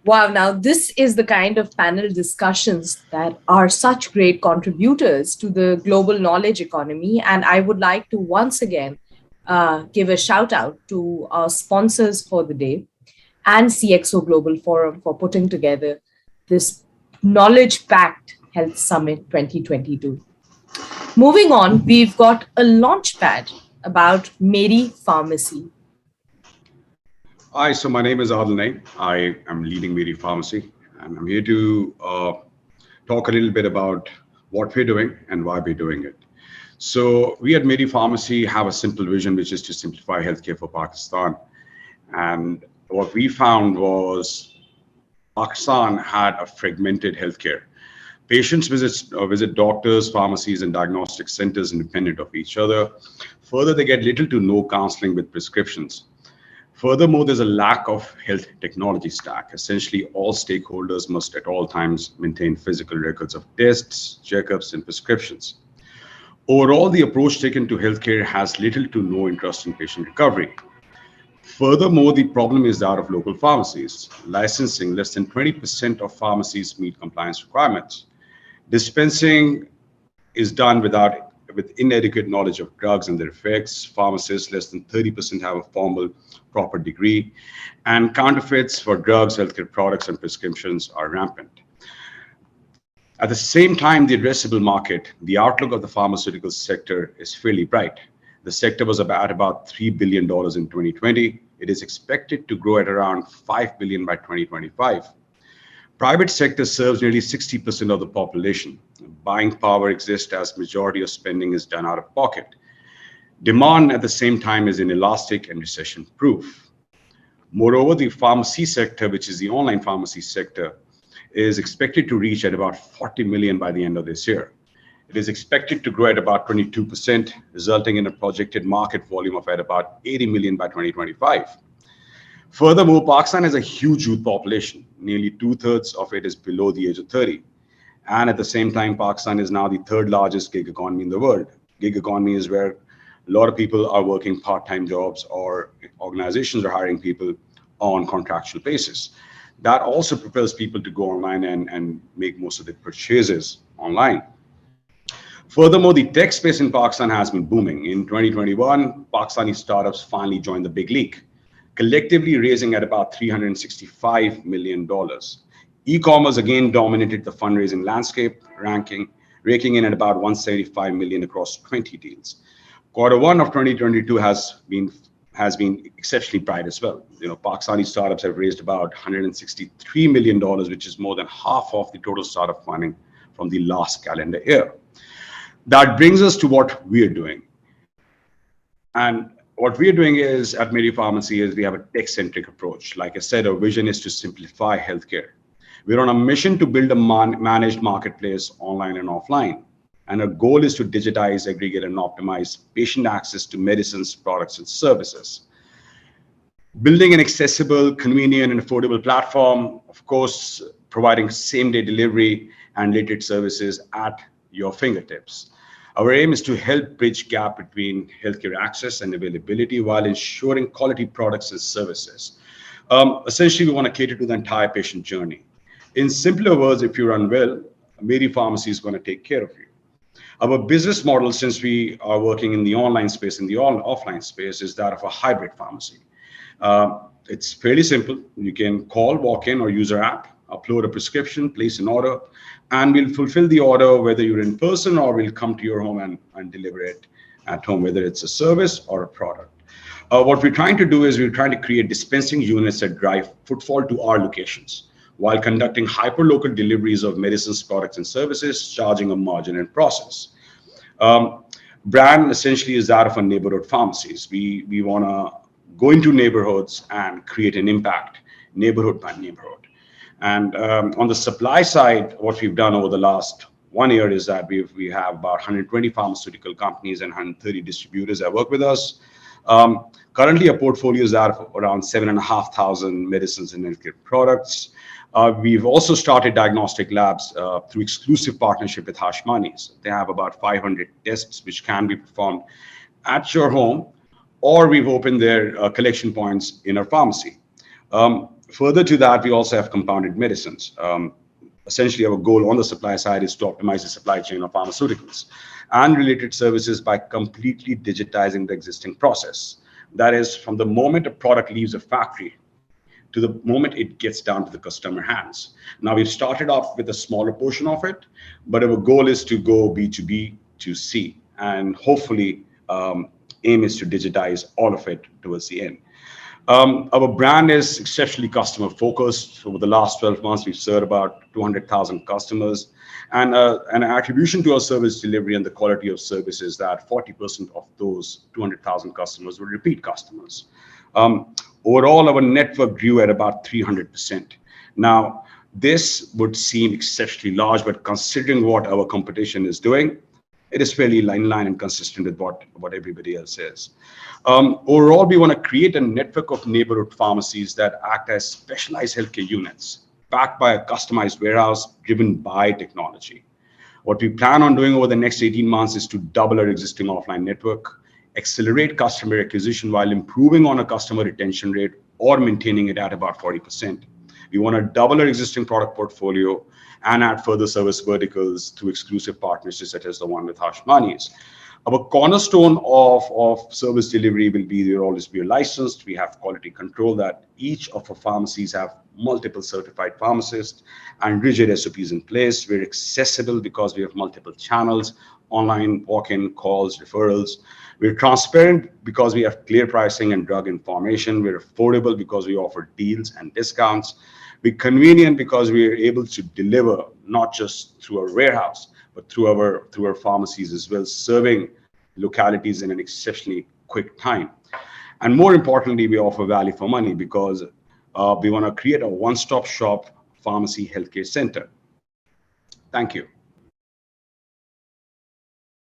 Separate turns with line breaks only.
Wow, now this is the kind of panel discussions that are such great contributors to the global knowledge economy. And I would like to once again give a shout out to our sponsors for the day and CXO Global Forum for putting together this knowledge packed Health Summit 2022. Moving on, we've got a launchpad about Meri Pharmacy.
Hi, so my name is Adil Naim. I am leading Meri Pharmacy, and I'm here to talk a little bit about what we're doing and why we're doing it. So we at Meri Pharmacy have a simple vision, which is to simplify healthcare for Pakistan. And what we found was Pakistan had a fragmented healthcare. Patients visit doctors, pharmacies, and diagnostic centers independent of each other. Further, they get little to no counseling with prescriptions. Furthermore, there's a lack of health technology stack. Essentially, all stakeholders must at all times maintain physical records of tests, checkups, and prescriptions. Overall, the approach taken to healthcare has little to no interest in patient recovery. Furthermore, the problem is that of local pharmacies. Licensing, less than 20% of pharmacies meet compliance requirements. Dispensing is done with inadequate knowledge of drugs and their effects. Pharmacists, less than 30% have a formal, proper degree. And counterfeits for drugs, healthcare products, and prescriptions are rampant. At the same time, the addressable market, the outlook of the pharmaceutical sector is fairly bright. The sector was about $3 billion in 2020. It is expected to grow at around $5 billion by 2025. Private sector serves nearly 60% of the population. Buying power exists as majority of spending is done out of pocket. Demand at the same time is inelastic and recession proof. Moreover, the pharmacy sector, which is the online pharmacy sector, is expected to reach at about 40 million by the end of this year. It is expected to grow at about 22%, resulting in a projected market volume of at about 80 million by 2025. Furthermore, Pakistan has a huge youth population. Nearly two-thirds of it is below the age of 30. And at the same time, Pakistan is now the third largest gig economy in the world. Gig economy is where a lot of people are working part-time jobs or organizations are hiring people on contractual basis. That also propels people to go online and make most of their purchases online. Furthermore, the tech space in Pakistan has been booming. In 2021, Pakistani startups finally joined the big league, collectively raising at about $365 million. E-commerce again dominated the fundraising landscape, raking in at about 175 million across 20 deals. Quarter one of 2022 has been exceptionally bright as well. Pakistani startups have raised about $163 million, which is more than half of the total startup funding from the last calendar year. That brings us to what we're doing. And what we're doing is at Meri Pharmacy is we have a tech-centric approach. Like I said, our vision is to simplify healthcare. We're on a mission to build a managed marketplace online and offline. And our goal is to digitize, aggregate, and optimize patient access to medicines, products, and services. Building an accessible, convenient, and affordable platform, of course, providing same-day delivery and related services at your fingertips. Our aim is to help bridge gap between healthcare access and availability while ensuring quality products and services. Essentially, we want to cater to the entire patient journey. In simpler words, if you're unwell, Meri Pharmacy is going to take care of you. Our business model, since we are working in the online space and the offline space, is that of a hybrid pharmacy. It's fairly simple. You can call, walk in, or use our app, upload a prescription, place an order, and we'll fulfill the order whether you're in person or we'll come to your home and deliver it at home, whether it's a service or a product. What we're trying to do is we're trying to create dispensing units that drive footfall to our locations while conducting hyper-local deliveries of medicines, products, and services, charging a margin and process. Brand essentially is that of a neighborhood pharmacies. We want to go into neighborhoods and create an impact, neighborhood by neighborhood. And on the supply side, what we've done over the last 1 year is that we have about 120 pharmaceutical companies and 130 distributors that work with us. Currently, our portfolio is at around 7,500 medicines and healthcare products. We've also started diagnostic labs through exclusive partnership with Hashmani's. They have about 500 tests which can be performed at your home, or we've opened their collection points in our pharmacy. Further to that, we also have compounded medicines. Essentially, our goal on the supply side is to optimize the supply chain of pharmaceuticals and related services by completely digitizing the existing process. That is, from the moment a product leaves a factory to the moment it gets down to the customer hands. Now, we've started off with a smaller portion of it, but our goal is to go B2B to C, and hopefully, aim is to digitize all of it towards the end. Our brand is exceptionally customer focused. Over the last 12 months, we've served about 200,000 customers. And an attribution to our service delivery and the quality of service is that 40% of those 200,000 customers were repeat customers. Um, Overall, our network grew at about 300%. Now, this would seem exceptionally large, but considering what our competition is doing, it is fairly in line and consistent with what everybody else is. Overall, we want to create a network of neighborhood pharmacies that act as specialized healthcare units, backed by a customized warehouse driven by technology. What we plan on doing over the next 18 months is to double our existing offline network, accelerate customer acquisition while improving on a customer retention rate or maintaining it at about 40%. We want to double our existing product portfolio and add further service verticals through exclusive partnerships such as the one with Pharmacies. Our cornerstone of service delivery will be there always be licensed. We have quality control that each of our pharmacies have multiple certified pharmacists and rigid SOPs in place. We're accessible because we have multiple channels, online, walk-in, calls, referrals. We're transparent because we have clear pricing and drug information. We're affordable because we offer deals and discounts. We're convenient because we are able to deliver not just through our warehouse, but through our pharmacies as well, serving localities in an exceptionally quick time. And more importantly, we offer value for money because we want to create a one-stop shop pharmacy healthcare center. Thank you.